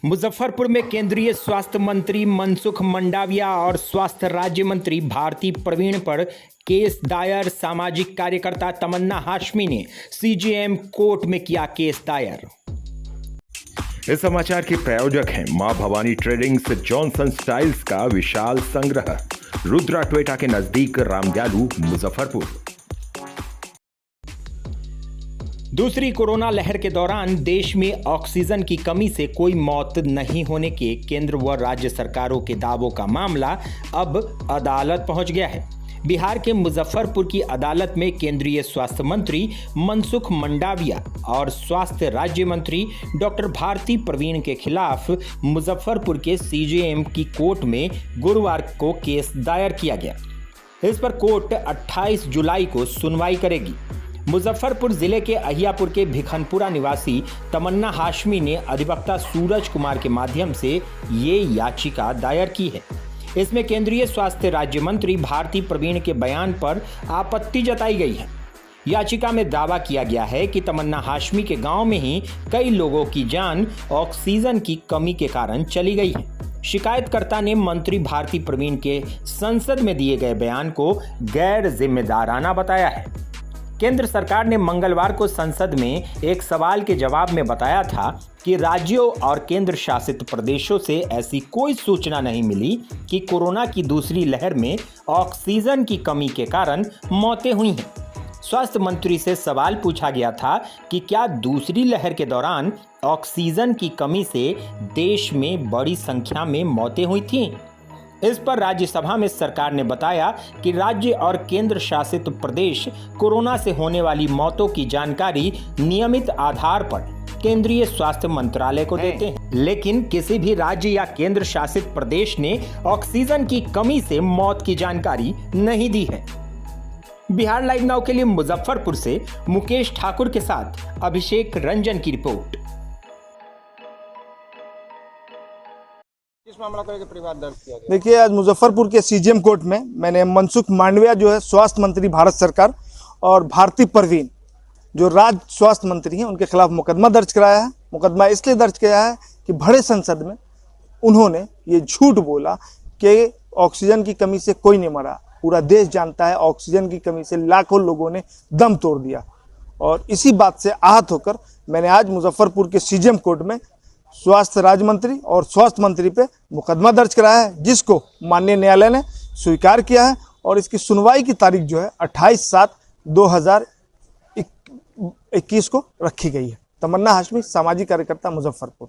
मुजफ्फरपुर में केंद्रीय स्वास्थ्य मंत्री मनसुख मंडाविया और स्वास्थ्य राज्य मंत्री भारती प्रवीण पर केस दायर। सामाजिक कार्यकर्ता तमन्ना हाशमी ने सीजेएम कोर्ट में किया केस दायर। इस समाचार के प्रायोजक हैं मां भवानी ट्रेडिंग्स, जॉनसन स्टाइल्स का विशाल संग्रह, रुद्रा ट्वेटा के नजदीक, रामग्यालू, मुजफ्फरपुर। दूसरी कोरोना लहर के दौरान देश में ऑक्सीजन की कमी से कोई मौत नहीं होने के केंद्र व राज्य सरकारों के दावों का मामला अब अदालत पहुंच गया है। बिहार के मुजफ्फरपुर की अदालत में केंद्रीय स्वास्थ्य मंत्री मनसुख मंडाविया और स्वास्थ्य राज्य मंत्री डॉक्टर भारती प्रवीण के खिलाफ मुजफ्फरपुर के सीजेएम की कोर्ट में गुरुवार को केस दायर किया गया। इस पर कोर्ट 28 जुलाई को सुनवाई करेगी। मुजफ्फरपुर जिले के अहियापुर के भिखनपुरा निवासी तमन्ना हाशमी ने अधिवक्ता सूरज कुमार के माध्यम से ये याचिका दायर की है। इसमें केंद्रीय स्वास्थ्य राज्य मंत्री भारती प्रवीण के बयान पर आपत्ति जताई गई है। याचिका में दावा किया गया है कि तमन्ना हाशमी के गांव में ही कई लोगों की जान ऑक्सीजन की कमी के कारण चली गई है। शिकायतकर्ता ने मंत्री भारती प्रवीण के संसद में दिए गए बयान को गैर जिम्मेदाराना बताया है। केंद्र सरकार ने मंगलवार को संसद में एक सवाल के जवाब में बताया था कि राज्यों और केंद्र शासित प्रदेशों से ऐसी कोई सूचना नहीं मिली कि कोरोना की दूसरी लहर में ऑक्सीजन की कमी के कारण मौतें हुई हैं। स्वास्थ्य मंत्री से सवाल पूछा गया था कि क्या दूसरी लहर के दौरान ऑक्सीजन की कमी से देश में बड़ी संख्या में मौतें हुई थीं। इस पर राज्यसभा में सरकार ने बताया कि राज्य और केंद्र शासित प्रदेश कोरोना से होने वाली मौतों की जानकारी नियमित आधार पर केंद्रीय स्वास्थ्य मंत्रालय को देते हैं, लेकिन किसी भी राज्य या केंद्र शासित प्रदेश ने ऑक्सीजन की कमी से मौत की जानकारी नहीं दी है। बिहार लाइव नाउ के लिए मुजफ्फरपुर से मुकेश ठाकुर के साथ अभिषेक रंजन की रिपोर्ट। किस मामला को लेकर परिवार दर्ज किया गया? देखिए, आज मुजफ्फरपुर के सीजेएम कोर्ट में मैंने मनसुख मांडविया जो है स्वास्थ्य मंत्री भारत सरकार और भारती प्रवीण जो राज्य स्वास्थ्य मंत्री हैं उनके खिलाफ मुकदमा दर्ज कराया है। मुकदमा इसलिए दर्ज किया है कि बड़े संसद में उन्होंने ये झूठ बोला कि ऑक्सीजन की कमी से कोई नहीं मरा। पूरा देश जानता है ऑक्सीजन की कमी से लाखों लोगों ने दम तोड़ दिया। और इसी बात से आहत होकर मैंने आज मुजफ्फरपुर के सीजेएम कोर्ट में स्वास्थ्य राज्य मंत्री और स्वास्थ्य मंत्री पे मुकदमा दर्ज कराया है, जिसको माननीय न्यायालय ने स्वीकार किया है। और इसकी सुनवाई की तारीख जो है 28/7/2021 को रखी गई है। तमन्ना हाशमी, सामाजिक कार्यकर्ता, मुजफ्फरपुर।